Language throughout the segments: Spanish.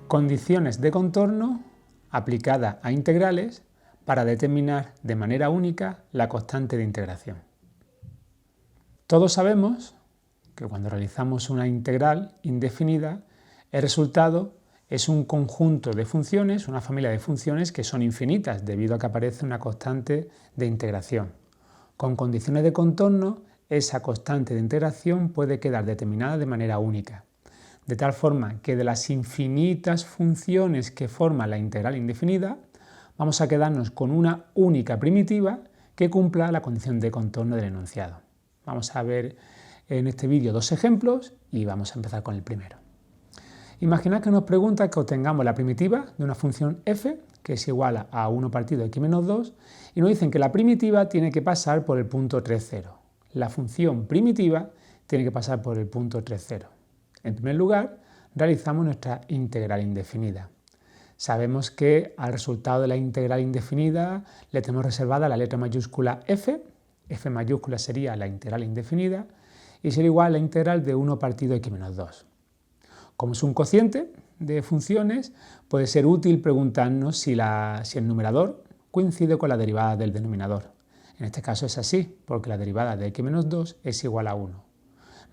Condiciones de contorno aplicadas a integrales para determinar de manera única la constante de integración. Todos sabemos que cuando realizamos una integral indefinida, el resultado es un conjunto de funciones, una familia de funciones que son infinitas debido a que aparece una constante de integración. Con condiciones de contorno, esa constante de integración puede quedar determinada de manera única, de tal forma que de las infinitas funciones que forman la integral indefinida, vamos a quedarnos con una única primitiva que cumpla la condición de contorno del enunciado. Vamos a ver en este vídeo dos ejemplos y vamos a empezar con el primero. Imaginad que nos pregunta que obtengamos la primitiva de una función f, que es igual a 1 partido de x menos 2, y nos dicen que la primitiva tiene que pasar por el punto 3, 0. La función primitiva tiene que pasar por el punto 3, 0. En primer lugar, realizamos nuestra integral indefinida. Sabemos que al resultado de la integral indefinida le tenemos reservada la letra mayúscula f. F mayúscula sería la integral indefinida y sería igual a la integral de 1 partido de x menos 2. Como es un cociente de funciones, puede ser útil preguntarnos si el numerador coincide con la derivada del denominador. En este caso es así, porque la derivada de x menos 2 es igual a 1.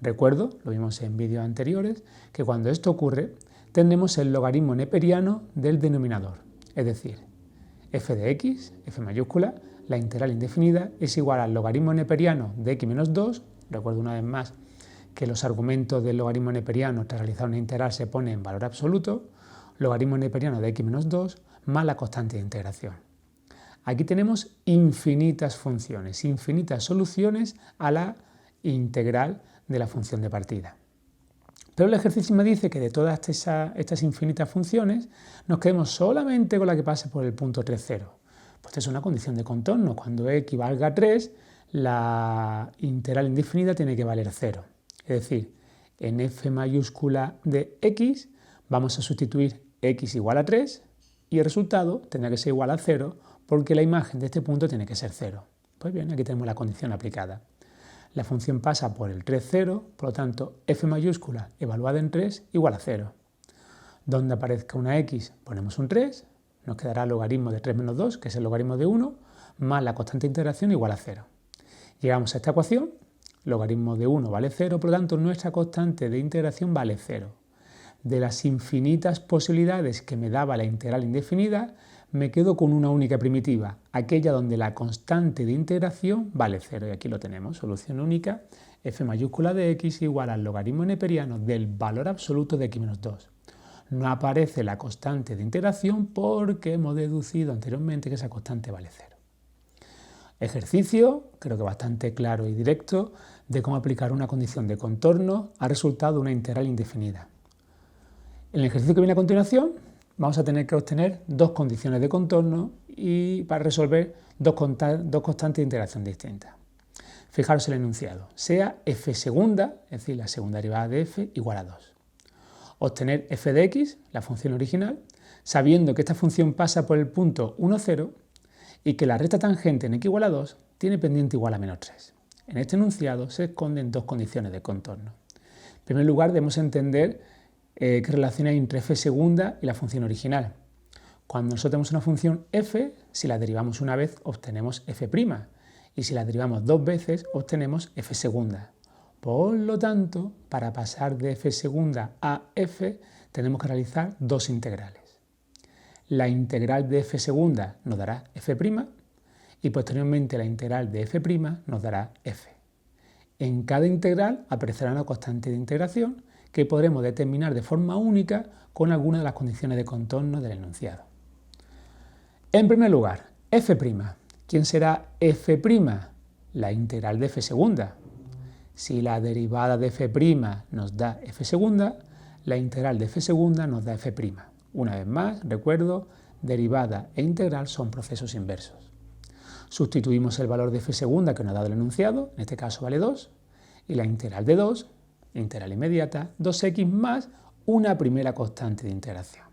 Recuerdo, lo vimos en vídeos anteriores, que cuando esto ocurre, tendremos el logaritmo neperiano del denominador, es decir, f de x, f mayúscula, la integral indefinida, es igual al logaritmo neperiano de x menos 2, recuerdo una vez más que los argumentos del logaritmo neperiano tras realizar una integral se pone en valor absoluto, logaritmo neperiano de x menos 2 más la constante de integración. Aquí tenemos infinitas funciones, infinitas soluciones a la integral de la función de partida. Pero el ejercicio me dice que de todas estas infinitas funciones nos quedemos solamente con la que pase por el punto 3, 0. Pues esta es una condición de contorno. Cuando x valga 3, la integral indefinida tiene que valer 0. Es decir, en f mayúscula de x vamos a sustituir x igual a 3 y el resultado tendrá que ser igual a 0 porque la imagen de este punto tiene que ser 0. Pues bien, aquí tenemos la condición aplicada. La función pasa por el 3, 0, por lo tanto f mayúscula evaluada en 3 igual a 0. Donde aparezca una x ponemos un 3, nos quedará el logaritmo de 3 menos 2, que es el logaritmo de 1, más la constante de integración igual a 0. Llegamos a esta ecuación. Logaritmo de 1 vale 0, por lo tanto nuestra constante de integración vale 0. De las infinitas posibilidades que me daba la integral indefinida, me quedo con una única primitiva, aquella donde la constante de integración vale 0. Y aquí lo tenemos, solución única, f mayúscula de x igual al logaritmo neperiano del valor absoluto de x menos 2. No aparece la constante de integración porque hemos deducido anteriormente que esa constante vale 0. Ejercicio, creo que bastante claro y directo, de cómo aplicar una condición de contorno al resultado de una integral indefinida. En el ejercicio que viene a continuación vamos a tener que obtener dos condiciones de contorno y para resolver dos constantes de integración distintas. Fijaros el enunciado, sea f segunda, es decir, la segunda derivada de f, igual a 2. Obtener f de x, la función original, sabiendo que esta función pasa por el punto 1, 0, y que la recta tangente en x igual a 2 tiene pendiente igual a menos 3. En este enunciado se esconden dos condiciones de contorno. En primer lugar, debemos entender qué relación hay entre f segunda y la función original. Cuando nosotros tenemos una función f, si la derivamos una vez obtenemos f', y si la derivamos dos veces obtenemos f segunda. Por lo tanto, para pasar de f segunda a f, tenemos que realizar dos integrales. La integral de f segunda nos dará f' y posteriormente la integral de f' nos dará f. En cada integral aparecerá una constante de integración que podremos determinar de forma única con alguna de las condiciones de contorno del enunciado. En primer lugar, f'. ¿Quién será f'? La integral de f segunda. Si la derivada de f' nos da f segunda, la integral de f segunda nos da f'. Una vez más, recuerdo, derivada e integral son procesos inversos. Sustituimos el valor de f segunda que nos ha dado el enunciado, en este caso vale 2, y la integral de 2, integral inmediata, 2x más una primera constante de integración.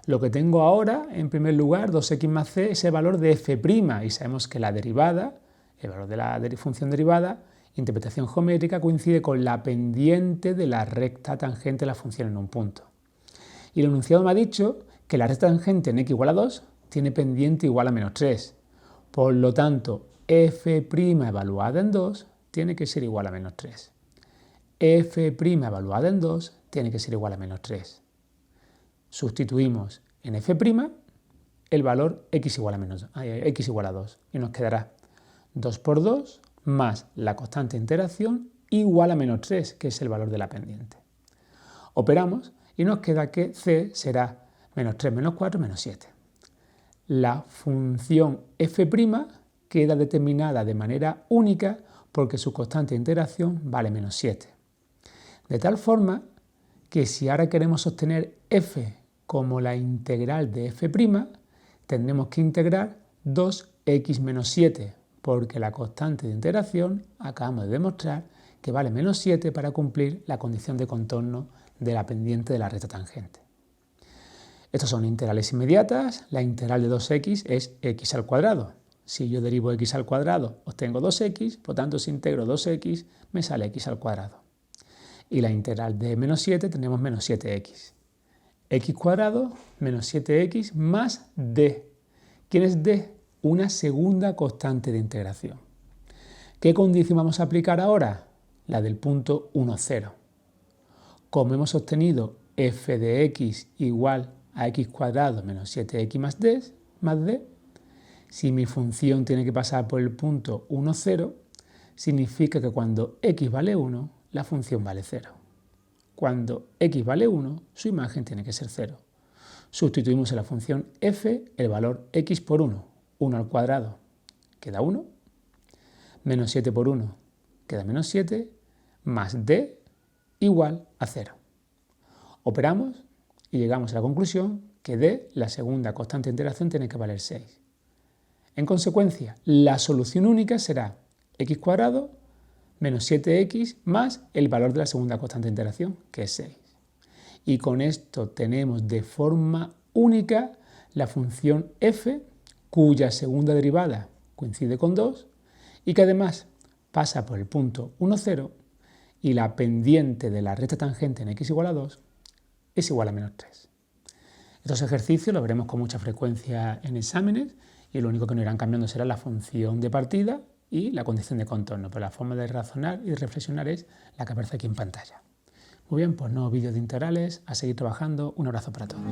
Lo que tengo ahora, en primer lugar, 2x más c, es el valor de f', y sabemos que la derivada, el valor de la función derivada, interpretación geométrica, coincide con la pendiente de la recta tangente de la función en un punto. Y el enunciado me ha dicho que la recta tangente en x igual a 2 tiene pendiente igual a menos 3. Por lo tanto, f' evaluada en 2 tiene que ser igual a menos 3. f' evaluada en 2 tiene que ser igual a menos 3. Sustituimos en f' el valor x igual a 2 y nos quedará 2 por 2 más la constante de interacción igual a menos 3, que es el valor de la pendiente. Operamos y nos queda que c será menos 3 menos 4 menos 7. La función f' queda determinada de manera única porque su constante de interacción vale menos 7. De tal forma que si ahora queremos obtener f como la integral de f', tendremos que integrar 2x menos 7, porque la constante de interacción acabamos de demostrar que vale menos 7 para cumplir la condición de contorno de la pendiente de la recta tangente. Estas son integrales inmediatas. La integral de 2x es x al cuadrado. Si yo derivo x al cuadrado, obtengo 2x, por tanto, si integro 2x, me sale x al cuadrado. Y la integral de menos 7 tenemos menos 7x. X cuadrado menos 7x más d. ¿Quién es d? Una segunda constante de integración. ¿Qué condición vamos a aplicar ahora? La del punto 1, 0. Como hemos obtenido f de x igual a x cuadrado menos 7x más d, si mi función tiene que pasar por el punto 1, 0, significa que cuando x vale 1, la función vale 0. Cuando x vale 1, su imagen tiene que ser 0. Sustituimos en la función f el valor x por 1, 1 al cuadrado, queda 1, menos 7 por 1, queda menos 7, más d igual a 0. Operamos y llegamos a la conclusión que d, la segunda constante de interacción, tiene que valer 6. En consecuencia, la solución única será x cuadrado menos 7x más el valor de la segunda constante de interacción, que es 6. Y con esto tenemos de forma única la función f, cuya segunda derivada coincide con 2 y que además pasa por el punto 1, 0 y la pendiente de la recta tangente en x igual a 2 es igual a menos 3. Estos ejercicios los veremos con mucha frecuencia en exámenes y lo único que nos irán cambiando será la función de partida y la condición de contorno, pero la forma de razonar y reflexionar es la que aparece aquí en pantalla. Muy bien, pues nuevos vídeos de integrales, a seguir trabajando. Un abrazo para todos.